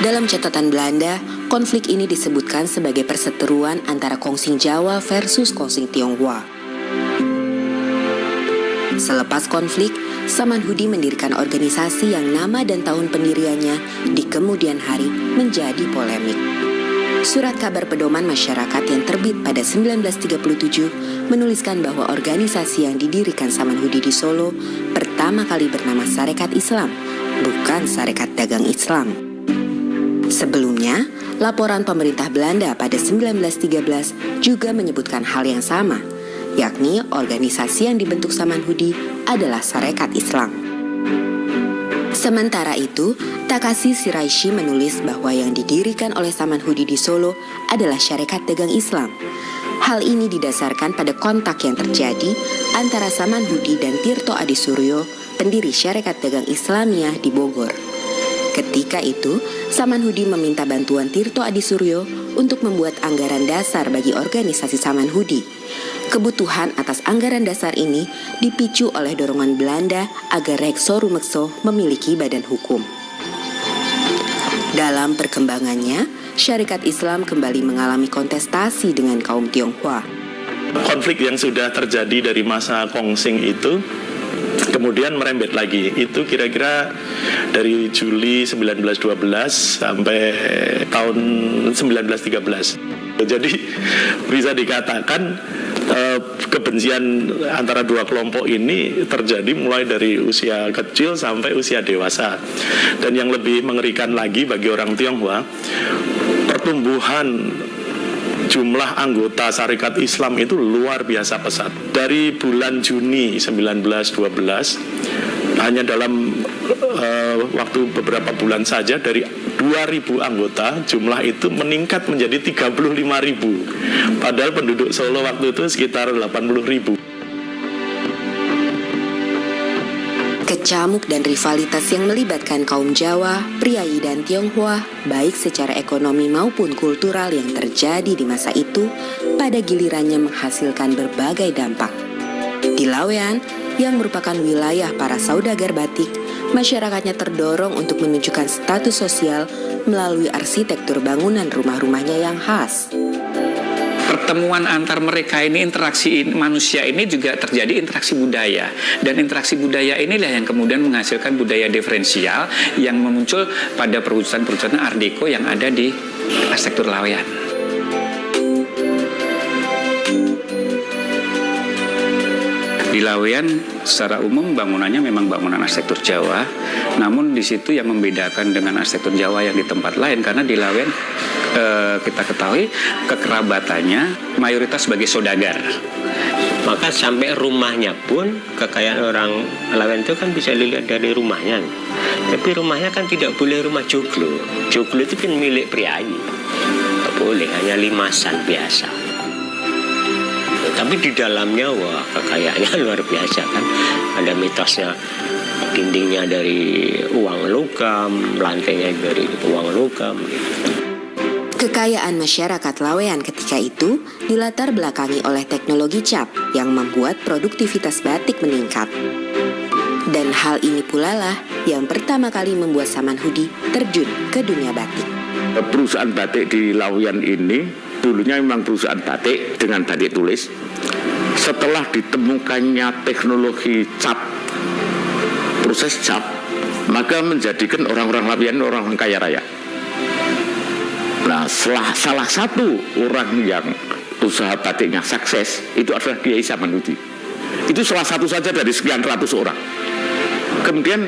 Dalam catatan Belanda, konflik ini disebutkan sebagai perseteruan antara Kongsing Jawa versus Kongsing Tionghoa. Selepas konflik, Samanhudi mendirikan organisasi yang nama dan tahun pendiriannya di kemudian hari menjadi polemik. Surat kabar pedoman masyarakat yang terbit pada 1937 menuliskan bahwa organisasi yang didirikan Samanhudi di Solo pertama kali bernama Sarekat Islam, bukan Sarekat Dagang Islam. Sebelumnya, laporan pemerintah Belanda pada 1913 juga menyebutkan hal yang sama, yakni organisasi yang dibentuk Samanhudi adalah Sarekat Islam. Sementara itu, Takashi Shiraishi menulis bahwa yang didirikan oleh Samanhudi di Solo adalah Sarekat Dagang Islam. Hal ini didasarkan pada kontak yang terjadi antara Samanhudi dan Tirto Adisuryo, pendiri Sarekat Dagang Islamiyah di Bogor. Ketika itu, Samanhudi meminta bantuan Tirto Adisuryo untuk membuat anggaran dasar bagi organisasi Samanhudi. Kebutuhan atas anggaran dasar ini dipicu oleh dorongan Belanda agar Rekso Rumekso memiliki badan hukum. Dalam perkembangannya, Syarikat Islam kembali mengalami kontestasi dengan kaum Tionghoa. Konflik yang sudah terjadi dari masa Kongsing itu kemudian merembet lagi. Itu kira-kira dari Juli 1912 sampai tahun 1913. Jadi bisa dikatakan kebencian antara dua kelompok ini terjadi mulai dari usia kecil sampai usia dewasa. Dan yang lebih mengerikan lagi bagi orang Tionghoa, pertumbuhan jumlah anggota Sarekat Islam itu luar biasa pesat. Dari bulan Juni 1912, hanya dalam waktu beberapa bulan saja dari 2.000 anggota, jumlah itu meningkat menjadi 35.000. Padahal penduduk Solo waktu itu sekitar 80.000. Kecamuk dan rivalitas yang melibatkan kaum Jawa, Priai dan Tionghoa, baik secara ekonomi maupun kultural yang terjadi di masa itu, pada gilirannya menghasilkan berbagai dampak. Di Lawean, yang merupakan wilayah para saudagar batik, masyarakatnya terdorong untuk menunjukkan status sosial melalui arsitektur bangunan rumah-rumahnya yang khas. Pertemuan antar mereka ini, interaksi manusia ini juga terjadi interaksi budaya. Dan interaksi budaya inilah yang kemudian menghasilkan budaya diferensial yang muncul pada perwujudan-perwujudan Art Deco yang ada di arsitektur Lawean. Di Lawean secara umum bangunannya memang bangunan arsitektur Jawa, namun di situ yang membedakan dengan arsitektur Jawa yang di tempat lain, karena di Lawean kita ketahui kekerabatannya mayoritas sebagai saudagar. Maka sampai rumahnya pun, kekayaan orang Lawean itu kan bisa dilihat dari rumahnya. Tapi rumahnya kan tidak boleh rumah joglo. Joglo itu kan milik priayi, tidak boleh, hanya limasan biasa. Tapi di dalamnya wah kekayaannya luar biasa kan. Ada mitosnya, dindingnya dari uang logam, lantainya dari uang logam gitu. Kekayaan masyarakat Lawean ketika itu dilatar belakangi oleh teknologi cap yang membuat produktivitas batik meningkat. Dan hal ini pula lah yang pertama kali membuat Samanhudi terjun ke dunia batik. Perusahaan batik di Lawean ini dulunya memang perusahaan batik dengan batik tulis. Setelah ditemukannya teknologi cap, proses cap, maka menjadikan orang-orang Lawean orang kaya raya. Nah, salah satu orang yang usaha batiknya sukses itu adalah Kiai Samanhudi. Itu salah satu saja dari sekian ratus orang. Kemudian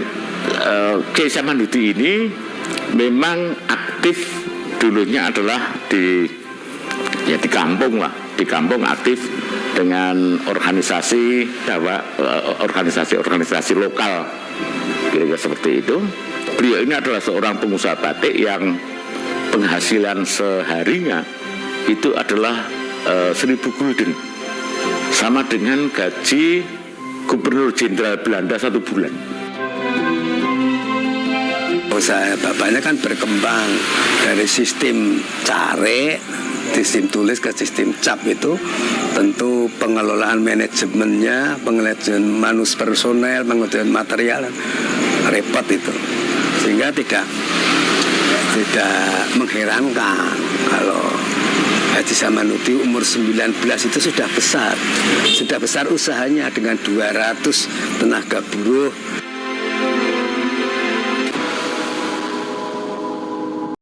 Kiai Samanhudi ini memang aktif dulunya adalah di kampung lah, di kampung aktif dengan organisasi organisasi lokal, kira-kira seperti itu. Beliau ini adalah seorang pengusaha batik yang penghasilan seharinya itu adalah 1.000 gulden, sama dengan gaji Gubernur Jenderal Belanda 1 bulan. Usaha bapaknya kan berkembang dari sistem care, sistem tulis ke sistem cap. Itu tentu pengelolaan manajemennya, pengelolaan personel, pengelolaan material repot itu, sehingga tidak tidak mengherankan kalau Haji Samanudi umur 19 itu sudah besar usahanya dengan 200 tenaga buruh.